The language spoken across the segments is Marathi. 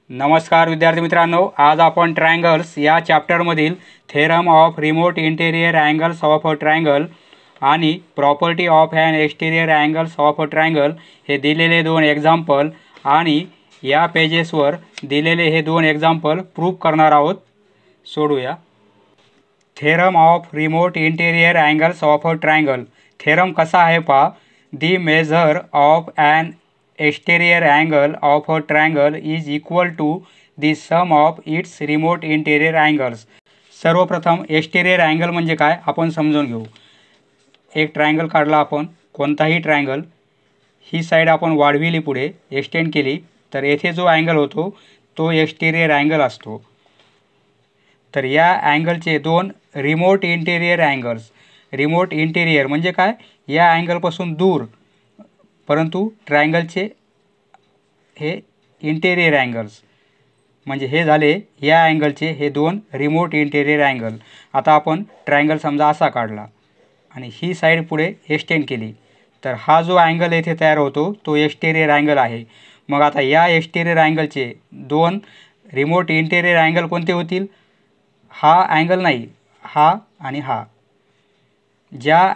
नमस्कार विद्यार्थी मित्रांनो, आज आपण ट्रायंगल्स या चॅप्टरमधील theorem of remote interior angles of a triangle आणि property of an exterior angles of a triangle हे दिलेले दोन एक्झाम्पल आणि या पेजेसवर दिलेले हे दोन एक्झाम्पल प्रूव्ह करणार आहोत. सोडूया. Theorem of remote interior angles of a triangle. Theorem कसा आहे पहा. The measure of an exterior angle of a triangle is equal to the sum of its remote interior angles. सर्वप्रथम एक्सटेरियर अँगल म्हणजे काय आपण समजून घेऊ. एक ट्रायंगल काढला आपण, कोणताही ट्रायंगल, ही साईड आपण वाढविली, पुढे एक्सटेंड केली, तर येथे जो अँगल होतो तो एक्सटेरियर अँगल असतो. तर या अँगलचे दोन remote interior angles. Remote interior म्हणजे काय, या अँगलपासून दूर परंतु ट्रायंगलचे हे इंटेरियर अँगल्स, म्हणजे हे झाले या अँगलचे हे दोन रिमोट इंटेरियर अँगल. आता आपण ट्रायंगल समजा असा काढला आणि ही साईड पुढे एक्सटेंड केली, तर हा जो अँगल येथे तयार होतो तो एक्सटेरियर अँगल आहे. मग आता या एक्सटेरियर अँगलचे दोन रिमोट इंटेरियर अँगल कोणते होतील? हा अँगल नाही, हा आणि हा. ज्या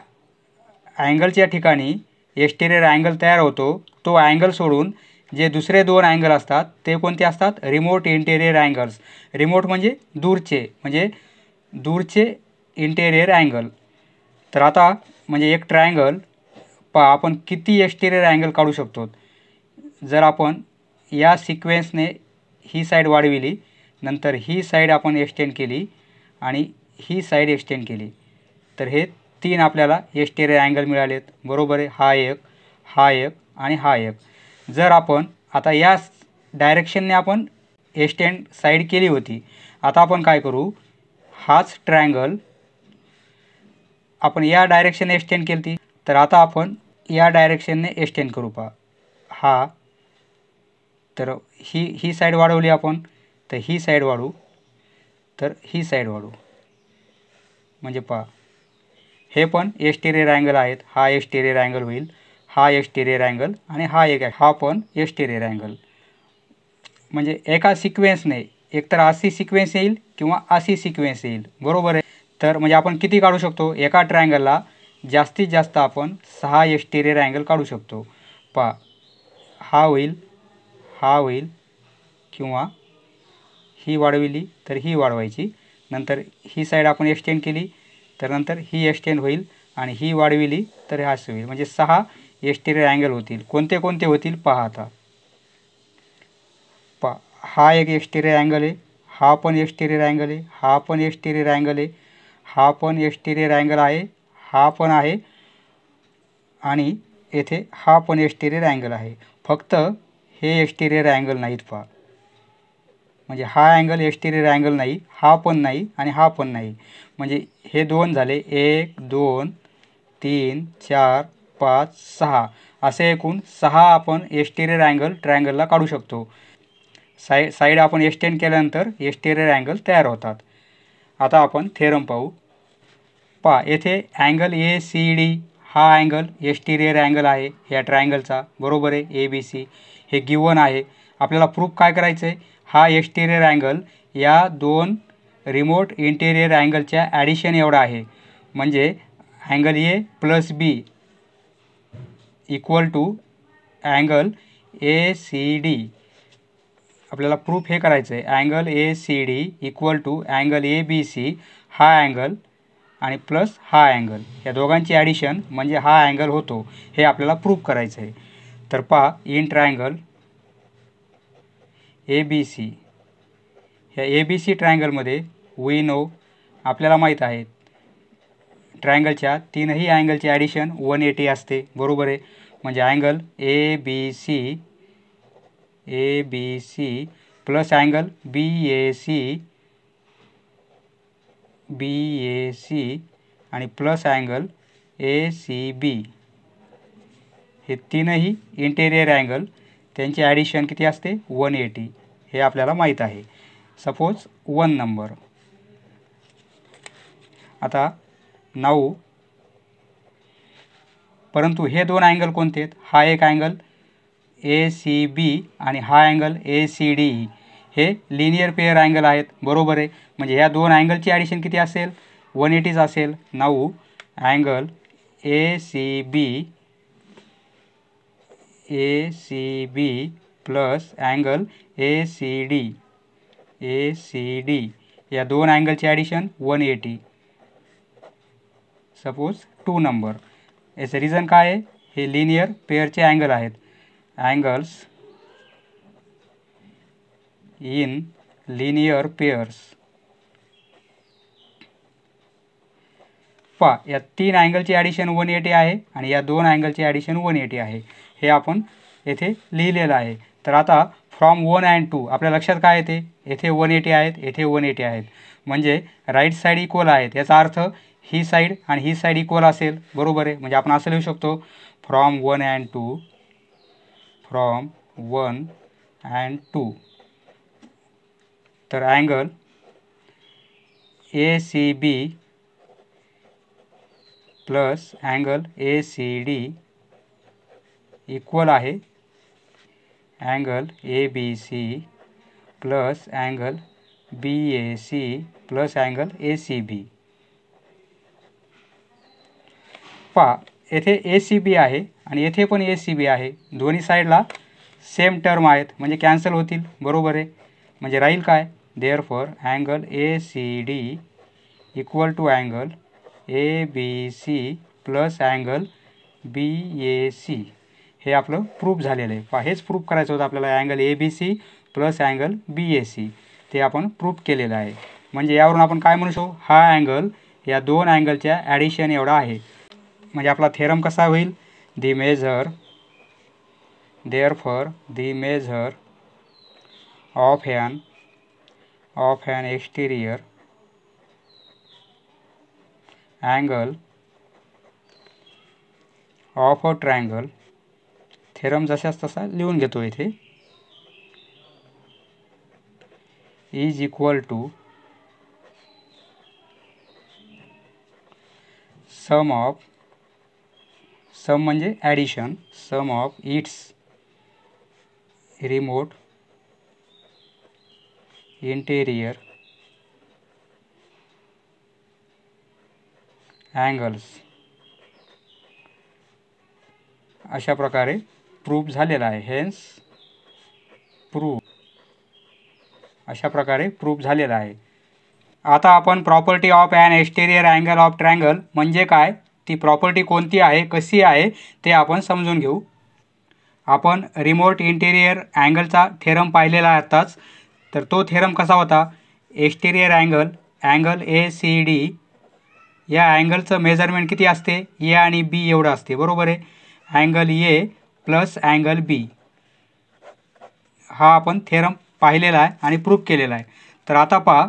अँगलच्या ठिकाणी एक्सटेरियर अँगल तयार होतो तो अँगल सोडून जे दुसरे दोन अँगल असतात ते कोणते असतात? Remote interior angles. रिमोट म्हणजे दूरचे इंटेरियर अँगल. तर आता म्हणजे एक ट्रायंगल पहा, आपण किती एक्सटेरियर अँगल काढू शकतो. जर आपण या सिक्वेन्सने ही साईड वाढविली, नंतर ही साईड आपण एक्सटेंड केली आणि ही साईड एक्सटेंड केली, तर हे तीन आपल्याला एक्सटेरियर अँगल मिळालेत. बरोबर आहे. हा एक आणि हा एक. जर आपण आता या डायरेक्शनने आपण एक्सटेंड साईड केली होती, आता आपण काय करू, हाच ट्रायंगल आपण या डायरेक्शनने एक्सटेंड केली, तर आता आपण या डायरेक्शनने एक्सटेंड करू. पहा, हा, तर ही साईड वाढवली आपण, तर ही साईड वाढू, तर ही साईड वाढू, म्हणजे पहा हे पण एक्सटेरियर अँगल आहेत. हा एक्सटेरियर अँगल होईल, हा एक्सटेरियर अँगल आणि हा एक आहे, हा पण एक्सटेरियर अँगल. म्हणजे एका सिक्वेन्सने एकतर अशी सिक्वेन्स येईल किंवा अशी सिक्वेन्स येईल. बरोबर आहे. तर म्हणजे आपण किती काढू शकतो एका ट्रायंगलला? जास्तीत जास्त आपण 6 एक्सटेरियर अँगल काढू शकतो. पहा, हा होईल किंवा ही वाढविली तर ही वाढवायची, नंतर ही साईड आपण एक्सटेंड केली तर नंतर ही एक्सटेंड होईल आणि ही वाढविली तर हा होईल. म्हणजे 6 एक्सटेरियर अँगल होतील. कोणते कोणते होतील पहा. आता पहा, हा एक एक्सटेरियर अँगल आहे, हा पण एक्सटेरियर अँगल आहे, हा पण एक्सटेरियर अँगल आहे, हा पण एक्सटेरियर अँगल आहे, हा पण आहे आणि येथे हा पण एक्सटेरियर अँगल आहे. फक्त हे एक्सटेरियर अँगल नाहीत. पहा, म्हणजे हा अँगल एक्सटेरियर अँगल नाही, हा पण नाही आणि हा पण नाही. म्हणजे हे दोन झाले, 1 2 3 4 5 6, असे एकूण 6 आपण एक्सटेरियर अँगल ट्रायंगलला काढू शकतो. साईड आपण एक्सटेंड केल्यानंतर एक्सटेरियर अँगल तयार होतात. आता आपण थेरम पाहू. पहा, येथे अँगल ACD हा अँगल एक्सटेरियर अँगल आहे या ट्रायंगलचा. बरोबर आहे. ABC हे गिवन आहे. आपल्याला प्रूफ काय करायचं आहे? हा एक्सटेरियर अँगल या दोन रिमोट इंटेरियर अँगलच्या ॲडिशन एवढा आहे. म्हणजे angle A + B equal to angle ACD. आपल्याला प्रूफ हे करायचं आहे. Angle ACD equal to angle ABC हा अँगल आणि प्लस हा अँगल, या दोघांची ॲडिशन म्हणजे हा अँगल होतो, हे आपल्याला प्रूफ करायचं आहे. तर पहा, इन ट्रायंगल ABC, ह्या ABC ट्रायंगलमध्ये वी नो, आपल्याला माहीत आहे, ट्रायंगलच्या तीनही अँगलची ॲडिशन 180 असते. बरोबर आहे. म्हणजे angle ABC plus angle BAC आणि प्लस अँगल ACB, हे तीनही इंटेरियर अँगल त्यांची ॲडिशन किती असते? 180. हे आपल्याला माहीत आहे. Suppose 1 number. आता 9, परंतु हे दोन अँगल कोणते आहेत? हा एक अँगल ACB आणि हा अँगल ACD. हे लिनियर पेअर अँगल आहेत, बरोबर आहे. म्हणजे ह्या दोन अँगलची ॲडिशन किती असेल? 180 असेल. Now angle ACB plus angle ACD या दोन अँगलची ॲडिशन 180. Suppose 2 number. याचं रिझन काय आहे? हे लिनियर पेअरचे अँगल आहेत. Angles in linear pairs. पहा, या 3 अँगलची ॲडिशन 180 आहे आणि या 2 अँगलची ॲडिशन 180 आहे. हे आपण येथे लिहिलेलं आहे. तर आता फ्रॉम 1 अँड 2 आपल्या लक्षात काय येते? येथे 180 आहेत, येथे 180 आहेत. म्हणजे राईट साईड इक्वल आहेत. याचा अर्थ ही साईड आणि ही साईड इक्वल असेल, बरोबर आहे. म्हणजे आपण असं लिहू शकतो फ्रॉम 1 अँड 2. तर angle ACB plus angle ACD equal आहे angle ABC plus angle BAC plus angle ACB. पहा, येथे ACB आहे आणि येथे पण ACB आहे. दोन्ही साईडला सेम टर्म आहेत, म्हणजे कॅन्सल होतील, बरोबर आहे. म्हणजे राहील काय? Therefore angle ACD equal to angle ABC plus angle BAC. हे आपलं प्रूफ झालेलं आहे. पहा, हेच प्रूफ करायचं होतं आपल्याला. Angle ABC plus angle BAC ते आपण प्रूफ केलेलं आहे. म्हणजे यावरून आपण काय म्हणू शकतो? हा अँगल या दोन अँगलच्या ॲडिशन एवढा आहे. म्हणजे आपला थेरम कसा होईल? The measure of an exterior angle of a triangle. Theorem जशाच तसा लिहून घेतो इथे. इज इक्वल टू सम म्हणजे addition, sum of its remote interior angles. अशा प्रकारे प्रूफ झालेला आहे. Hence proof. अशा प्रकारे प्रूफ झालेला आहे. आता आपण property of an exterior angle of triangle म्हणजे काय, ती प्रॉपर्टी कोणती आहे, कशी आहे ते आपण समजून घेऊ. आपण रिमोट इंटेरियर अँगलचा थेरम पाहिलेला आहे आत्ताच. तर तो थेरम कसा होता? एक्सटेरियर अँगल ACD या अँगलचं मेजरमेंट किती असते? A आणि B एवढं असते, बरोबर आहे. Angle A plus angle B हा आपण थेरम पाहिलेला आहे आणि प्रूफ केलेला आहे. तर आता पहा,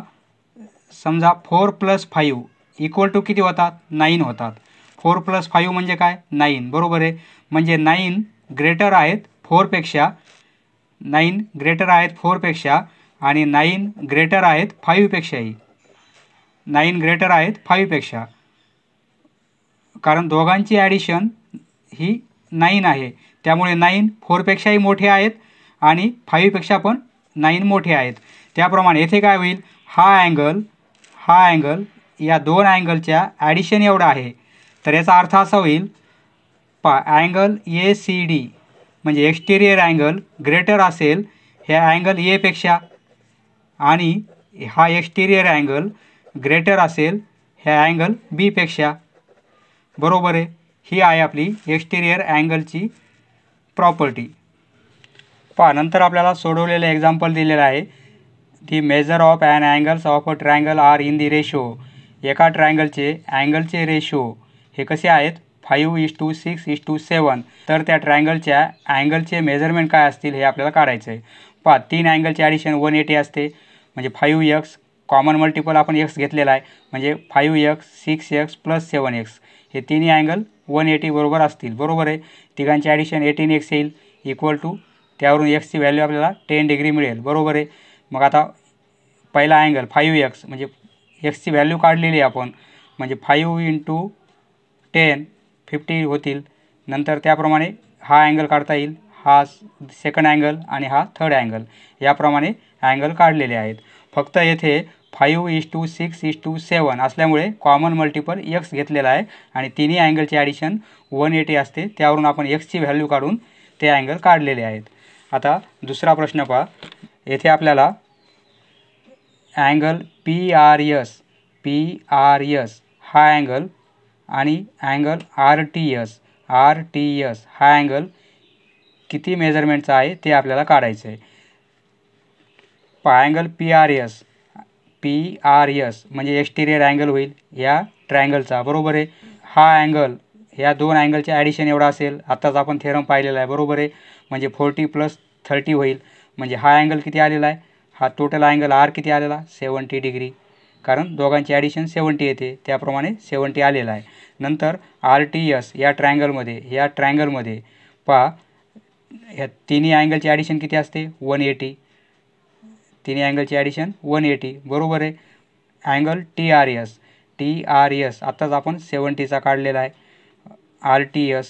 समजा 4 + 5 इक्वल टू किती होतात? 9 होतात. 4 + 5 म्हणजे काय? 9, बरोबर आहे. म्हणजे 9 ग्रेटर आहेत 4पेक्षा, 9 ग्रेटर आहेत 4पेक्षा आणि 9 ग्रेटर आहेत 5पेक्षाही. 9 ग्रेटर आहेत 5पेक्षा, कारण दोघांची ॲडिशन ही 9 आहे. त्यामुळे 9 4पेक्षाही मोठे आहेत आणि 5पेक्षा पण 9 मोठे आहेत. त्याप्रमाणे येथे काय होईल? हा अँगल या दोन अँगलच्या ॲडिशन एवढा आहे. तर याचा अर्थ असा होईल, अँगल ACD म्हणजे एक्सटेरियर अँगल ग्रेटर असेल ह्या अँगल Aपेक्षा आणि हा एक्सटेरियर अँगल ग्रेटर असेल ह्या अँगल Bपेक्षा, बरोबर आहे. ही आहे आपली एक्सटेरियर अँगलची प्रॉपर्टी. नंतर आपल्याला सोडवलेलं एक्झाम्पल दिलेलं आहे. The measure of an angles of a triangle are in the ratio. एका ट्रायंगलचे अँगलचे रेशो हे कसे आहेत? 5:6:7. तर त्या ट्रायंगलच्या अँगलचे मेजरमेंट काय असतील हे आपल्याला काढायचं आहे. 3 अँगलचे ॲडिशन 180 असते. म्हणजे 5x कॉमन मल्टिपल आपण x घेतलेला आहे. म्हणजे 5x 6x + 7x हे तिन्ही अँगल 180 बरोबर असतील, बरोबर आहे. तिघांची ॲडिशन 18x येईल इक्वल टू, त्यावरून एक्सची व्हॅल्यू आपल्याला 10 डिग्री मिळेल, बरोबर आहे. मग आता पहिला अँगल 5x म्हणजे एक्सची व्हॅल्यू काढलेली आहे आपण. म्हणजे 5 × 10 50 होतील. नंतर त्याप्रमाणे हा अँगल काढता येईल, हा सेकंड अँगल आणि हा थर्ड अँगल, याप्रमाणे अँगल काढलेले आहेत. फक्त येथे 5:6:7 असल्यामुळे कॉमन मल्टिपल एक्स घेतलेला आहे आणि तिन्ही अँगलचे ॲडिशन 180 असते. त्यावरून आपण एक्सची व्हॅल्यू काढून ते अँगल काढलेले आहेत. आता दुसरा प्रश्न पहा. येथे आपल्याला अँगल PRS हा अँगल आणि अँगल RTS हा अँगल किती मेजरमेंटचा आहे ते आपल्याला काढायचं आहे. अँगल PRS म्हणजे एक्सटिरियर अँगल होईल या ट्रायंगलचा, बरोबर आहे. हा अँगल या दोन अँगलचे ॲडिशन एवढा असेल. आत्ताच आपण थेरम पाहिलेला आहे, बरोबर आहे. म्हणजे 40 + 30 होईल. म्हणजे हा अँगल किती आलेला आहे, हा टोटल अँगल R किती आलेला 70 डिग्री, कारण दोघांची ॲडिशन 70 येते, त्याप्रमाणे 70 आलेला आहे. नंतर RTS या ट्रायंगलमध्ये पहा, ह्या तिन्ही अँगलची ॲडिशन किती असते 180. तिन्ही अँगलची ॲडिशन 180, बरोबर आहे. अँगल TRS आत्ताच आपण 70चा काढलेला आहे. RTS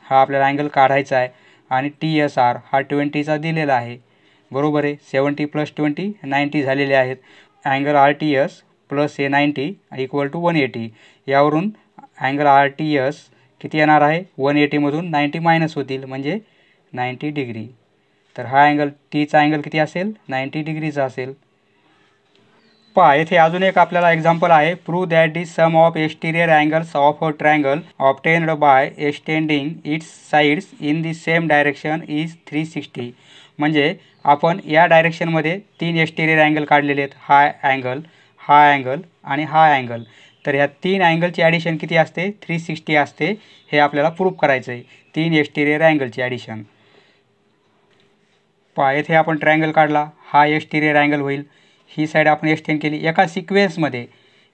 हा आपल्याला अँगल काढायचा आहे आणि TSR हा 20चा दिलेला आहे, बरोबर आहे. 70 + 20 90 झालेले आहेत. अँगल RTS प्लस हे 90 = 180. यावरून अँगल RTS किती येणार आहे, 180मधून 90 मायनस होतील म्हणजे 90 डिग्री. तर हा अँगल टीचा अँगल किती असेल 90 डिग्रीचा असेल. पहा, येथे अजून एक आपल्याला एक्झाम्पल आहे. Prove that the sum of exterior angles of a triangle obtained by extending its sides in the same direction is 360. म्हणजे आपण या डायरेक्शनमध्ये 3 एक्सटिरियर अँगल काढलेले आहेत. हा अँगल आणि हा अँगल. तर ह्या 3 अँगलची ॲडिशन किती असते 360 असते. हे आपल्याला प्रूव्ह करायचं आहे, 3 एक्सटिरियर अँगलची ॲडिशन. पहा, येथे आपण ट्रायंगल काढला, हा एक्सटिरियर अँगल होईल. ही साईड आपण एक्सटेंड केली एका सिक्वेन्समध्ये,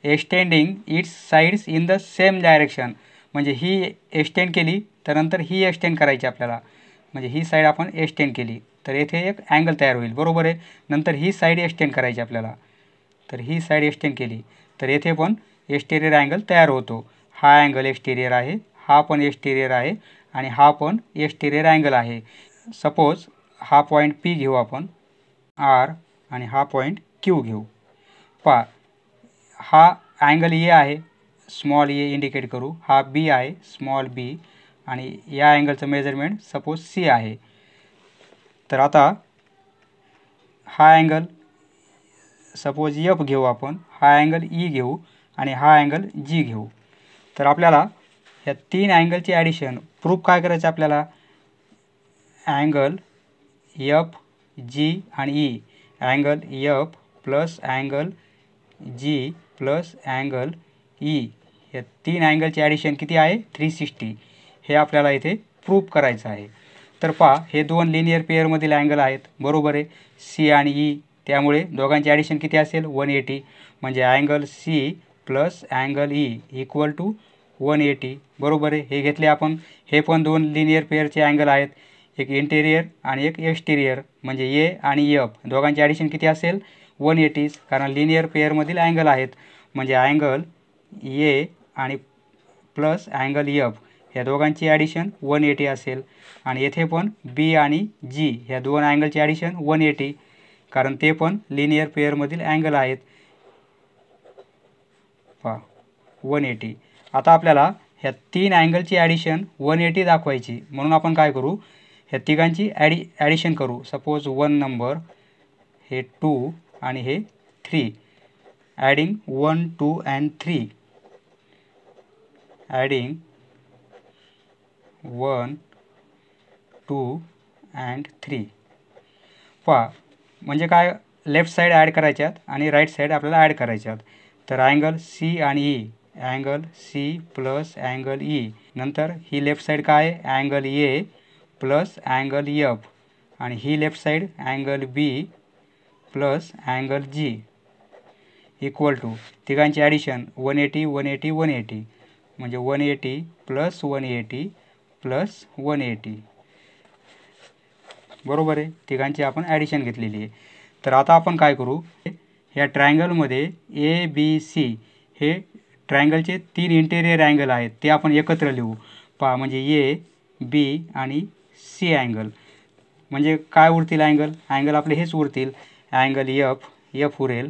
extending its sides in the same direction. म्हणजे ही एक्सटेंड केली तर नंतर ही एक्सटेंड करायची आपल्याला, म्हणजे ही साईड आपण एक्सटेंड केली तर येथे एक अँगल तयार होईल, बरोबर आहे. नंतर ही साईड एक्सटेंड करायची आपल्याला, तर ही साईड एक्सटेंड केली तर येथे पण एक्सटिरियर अँगल तयार होतो. हा अँगल एक्सटिरियर आहे, हा पण एक्सटिरियर आहे आणि हा पण एक्सटिरियर अँगल आहे. सपोज हा पॉईंट P घेऊ आपण R आणि हा पॉईंट Q घेऊ. पहा, हा अँगल ए आहे, स्मॉल ए इंडिकेट करू. हा B आहे, स्मॉल b, आणि या अँगलचं मेजरमेंट सपोज C आहे. तर आता हा अँगल सपोज F घेऊ आपण, हा अँगल E घेऊ आणि हा अँगल G घेऊ. तर आपल्याला ह्या 3 अँगलची ॲडिशन प्रूफ काय करायचं आपल्याला, अँगल FG आणि E, angle F plus angle G plus angle E, या 3 अँगलची ॲडिशन किती आहे 360. हे आपल्याला इथे प्रूफ करायचं आहे. तर पहा, हे दोन लिनियर पेअरमधील अँगल आहेत, बरोबर आहे, C आणि E. त्यामुळे दोघांची ॲडिशन किती असेल 180. म्हणजे angle C plus angle E = 180, बरोबर आहे. हे घेतले आपण. हे पण दोन लिनियर पेअरचे अँगल आहेत, एक इंटेरियर आणि एक एक्सटिरियर. म्हणजे ए आणि F दोघांची ॲडिशन किती असेल 180, कारण लिनियर पेअरमधील अँगल आहेत. म्हणजे अँगल ए आणि प्लस अँगल F ह्या दोघांची ॲडिशन 180 असेल. आणि येथे पण B आणि G ह्या दोन अँगलची ॲडिशन 180, कारण ते पण लिनियर पेअरमधील अँगल आहेत. पहा 180. आता आपल्याला ह्या 3 अँगलची ॲडिशन 180 दाखवायची, म्हणून आपण काय करू, ह्या तिघांची ॲडिशन करू. सपोज 1 नंबर, हे 2 आणि हे 3. Adding 1, 2 and 3. Adding 1, 2 and 3. पहा, म्हणजे काय, लेफ्ट साईड ॲड करायच्यात आणि राईट साईड आपल्याला ॲड करायच्यात. तर अँगल C आणि E, angle C plus angle E. नंतर ही लेफ्ट साईड काय आहे, angle A plus angle F, आणि ही left side angle B plus angle G = तिघांची ॲडिशन 180, 180, 180. म्हणजे 180 प्लस 180 प्लस 180, बरोबर आहे. तिघांची आपण ॲडिशन घेतलेली आहे. तर आता आपण काय करू, ह्या ट्रायंगलमध्ये ABC हे ट्रायंगलचे 3 इंटेरियर अँगल आहेत, ते आपण एकत्र लिहू. पहा, म्हणजे बी आणि सी अँगल. म्हणजे काय उरतील अँगल आपले हेच उरतील. अँगल एफ उरेल,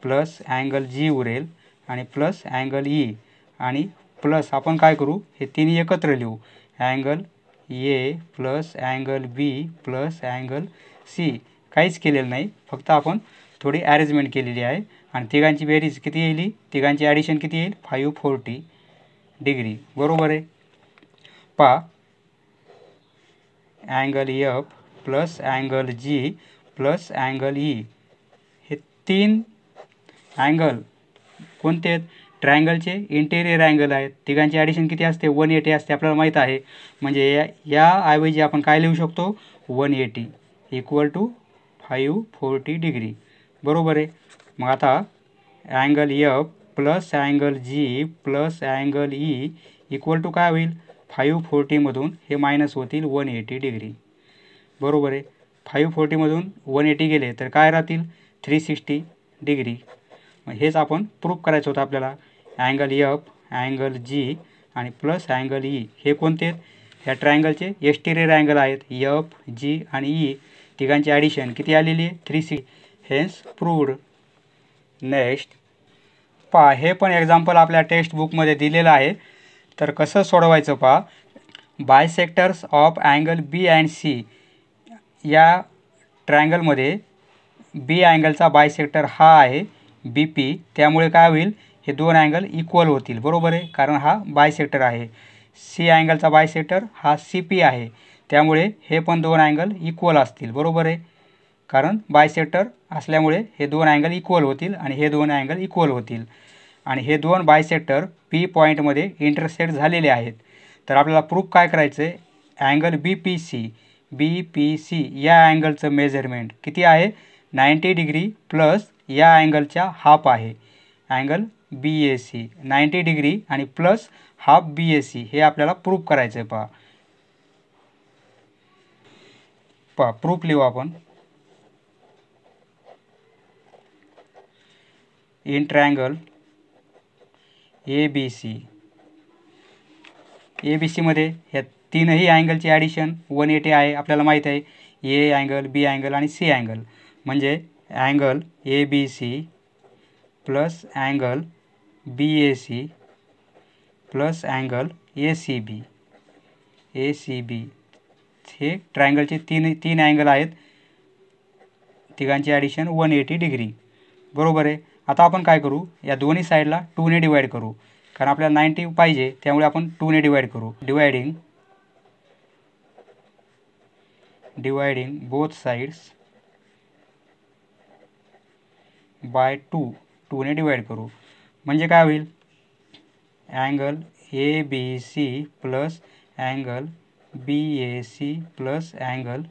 प्लस अँगल जी उरेल आणि प्लस अँगल ई, आणि प्लस आपण काय करू, हे तिन्ही एकत्र लिहू. Angle A plus angle B plus angle C. काहीच केलेलं नाही, फक्त आपण थोडी अरेंजमेंट केलेली आहे. आणि तिघांची बेरीज किती येईल, तिघांची ॲडिशन किती येईल, 540 डिग्री. बरोबर आहे. पहा, angle F plus angle G plus angle E, हे तीन अँगल कोणते आहेत, ट्रायंगलचे इंटेरियर अँगल आहेत. तिघांची ॲडिशन किती असते, 180 असते, आपल्याला माहीत आहे. म्हणजे याऐवजी आपण काय लिहू शकतो, 180 इक्वल टू 540 डिग्री. बरोबर आहे. मग आता angle F plus angle G plus angle E equal to काय होईल, 540मधून हे मायनस होतील 180 डिग्री. बरोबर आहे. 540मधून 180 गेले तर काय राहतील, 360 डिग्री. हेच आपण प्रूफ करायचं होतं आपल्याला. अँगल एफ अँगल जी आणि प्लस अँगल ई हे कोणते आहेत, ह्या ट्रायंगलचे एक्सटेरियर अँगल आहेत. एफ जी आणि ई तिघांची ॲडिशन किती आलेली आहे, 360. Hence proved. नेक्स्ट पहा, हे पण एक्झाम्पल आपल्या टेक्स्ट बुकमध्ये दिलेलं आहे. तर कसं सोडवायचं पहा. Bisectors of angle B and C, या ट्रायंगलमध्ये बी अँगलचा बायसेक्टर हा आहे बी पी. त्यामुळे काय होईल, हे दोन अँगल इक्वल होतील. बरोबर आहे, कारण हा बायसेक्टर आहे. सी अँगलचा बायसेक्टर हा सी पी आहे. त्यामुळे हे पण दोन अँगल इक्वल असतील. बरोबर आहे, कारण बायसेक्टर असल्यामुळे हे दोन अँगल इक्वल होतील आणि हे दोन अँगल इक्वल होतील. आणि हे दोन बायसेक्टर पी पॉईंटमध्ये इंटरसेक्ट झालेले आहेत. तर आपल्याला प्रूफ काय करायचं आहे, अँगल बी पी सी या अँगलचं मेजरमेंट किती आहे, 90 डिग्री प्लस या अँगलच्या हाफ आहे. Angle B A C 90 degree आणि plus half B A C, हे आपल्याला प्रूफ करायचं आहे. पहा प्रूफ लिहू आपण. इन ट्रायंगल ए बी सीमध्ये ह्या तीनही अँगलची ॲडिशन 180 आहे, आपल्याला माहीत आहे. ए अँगल, बी अँगल आणि सी अँगल. म्हणजे angle A B C plus angle B A C plus angle A C B, हे ट्रायंगलचे तीन अँगल आहेत. तिघांची ॲडिशन 180 डिग्री. बरोबर आहे. आता आपण काय करू, या दोन्ही साईडला 2ने डिवाईड करू, कारण आपल्याला 90 पाहिजे. त्यामुळे आपण 2ने डिवाईड करू. डिवायडिंग बोथ साइड्स बाय 2ने डिवाईड करू. म्हणजे काय होईल, angle A B C plus angle B A C plus angle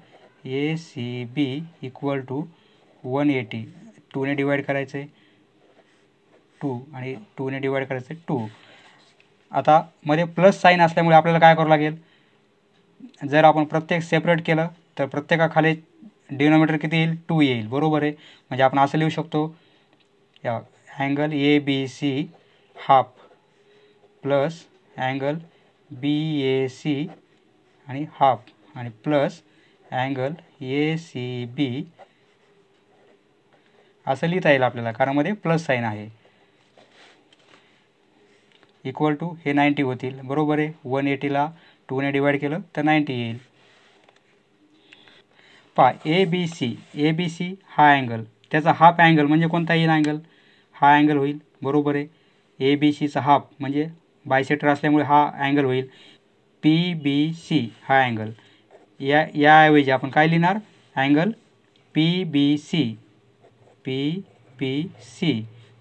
A C B equal to 180. 2ने डिवाईड करायचं आहे 2 आणि 2ने डिवाईड करायचं आहे 2. आता मध्ये प्लस साईन असल्यामुळे आपल्याला काय करावं लागेल, जर आपण प्रत्येक सेपरेट केलं तर प्रत्येकाखाली डिनॉमिनेटर किती येईल, 2 येईल. बरोबर आहे. म्हणजे आपण असं लिहू शकतो, या angle A B C half plus angle B A C आणि हाफ आणि plus angle A C B, असं लिहिता येईल आपल्याला, कारण मध्ये प्लस साईन आहे. इक्वल टू हे 90 होतील. बरोबर आहे. 180ला 2ने डिवाईड केलं तर 90 येईल. पहा ए बी सी हा अँगल, त्याचा हाफ अँगल म्हणजे कोणता येईल अँगल, हा अँगल होईल. बरोबर आहे. ए बी सीचा हाफ म्हणजे बायसेक्टर असल्यामुळे हा अँगल होईल. पी बी सी हा अँगल, याऐवजी आपण काय लिहिणार, अँगल पी बी सी.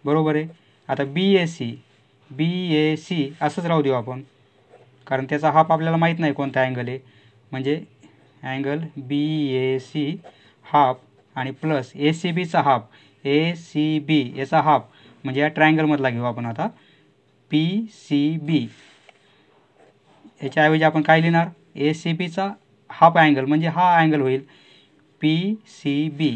बरोबर आहे. आता बी ए सी असंच राहू देऊ आपण, कारण त्याचा हाफ आपल्याला माहीत नाही कोणता अँगल आहे. म्हणजे angle B A C half आणि प्लस ए सी बीचा हाफ, ए सी बी याचा हाफ, म्हणजे या ट्रायंगलमधला घेऊ आपण आता पी सी बी. याच्याऐवजी आपण काय लिहिणार, ए सी बीचा हाफ अँगल म्हणजे हा अँगल होईल P C B.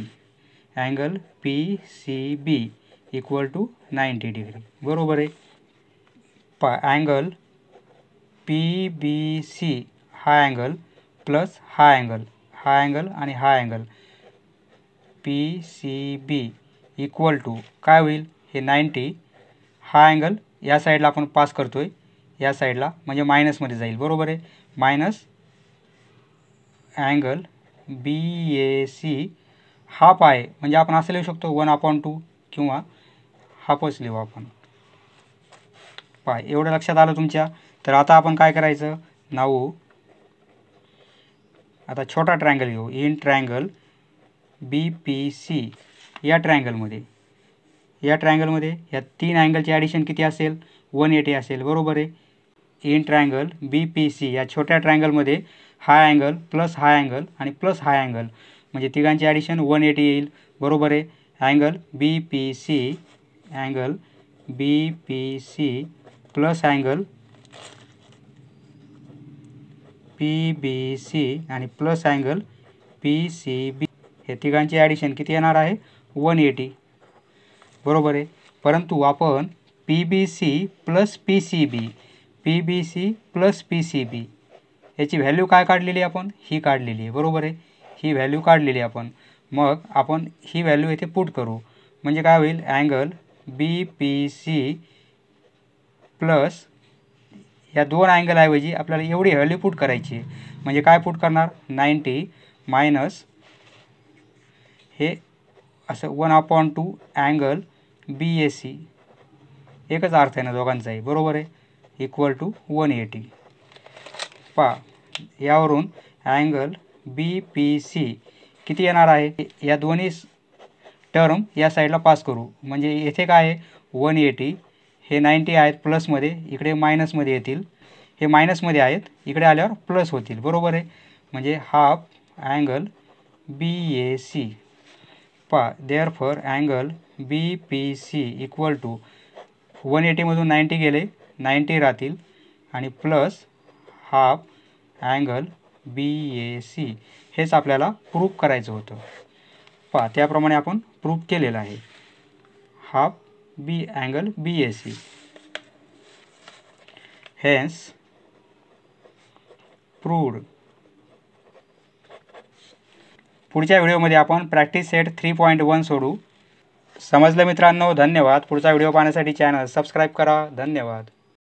Angle P C B equal to 90 degree. बरोबर आहे. अँगल पी बी सी हा अँगल प्लस हा अँगल आणि हा अँगल PCB इक्वल टू काय होईल, हे 90. हा अँगल या साईडला आपण पास करतोय, या साईडला म्हणजे मायनसमध्ये जाईल, बरोबर आहे. मायनस अँगल BAC हाफ आहे, म्हणजे आपण असं लिहू शकतो 1/2 किंवा हाफच लिहू आपण. पाय एवढं लक्षात आलं तुमच्या. तर आता आपण काय करायचं, नाऊ आता छोटा ट्रायंगल घेऊ. इन ट्रायंगल BPC या ट्रायंगलमध्ये या 3 अँगलची ॲडिशन किती असेल, 180 असेल, बरोबर आहे. इन ट्रायंगल BPC या छोट्या ट्रायंगलमध्ये हा अँगल प्लस हा अँगल आणि प्लस हा अँगल म्हणजे तिघांची ॲडिशन 180 येईल, बरोबर आहे. Angle BPC plus angle PBC आणि प्लस अँगल PCB हे तिघांची ॲडिशन किती येणार आहे, 180, बरोबर आहे. परंतु आपण PBC प्लस PCB याची व्हॅल्यू काय काढलेली आपण, ही काढलेली आहे, बरोबर आहे. ही व्हॅल्यू काढलेली आपण. मग आपण ही व्हॅल्यू येथे पुट करू, म्हणजे काय होईल, अँगल BPC प्लस या 2 अँगलऐवजी आपल्याला एवढी व्हॅल्यू पुट करायची आहे. म्हणजे काय पुट करणार, 90 मायनस हे असं 1/2 अँगल BAC, एकच अर्थ आहे ना दोघांचाही, बरोबर आहे, इक्वल टू 180. यावरून अँगल BPC किती येणार आहे, या दोन्ही टर्म या साईडला पास करू, म्हणजे येथे काय आहे 180, हे 90 आहेत प्लसमध्ये, इकडे मायनसमध्ये येतील, हे मायनसमध्ये आहेत, इकडे आल्यावर प्लस होतील, बरोबर आहे. म्हणजे half angle BAC. Therefore angle BPC equal to 180मधून 90 गेले, 90 राहतील आणि प्लस हाफ अँगल BAC. हेच आपल्याला प्रूफ करायचं होतं. त्याप्रमाणे आपण प्रूफ केलेलं आहे, half angle BAC. Hence proved. पुढच्या व्हिडिओमध्ये आपण प्रॅक्टिस सेट 3.1 सोडू. समजलं मित्रांनो, धन्यवाद. पुढचा व्हिडिओ पाहण्यासाठी चॅनल सबस्क्राईब करा. धन्यवाद.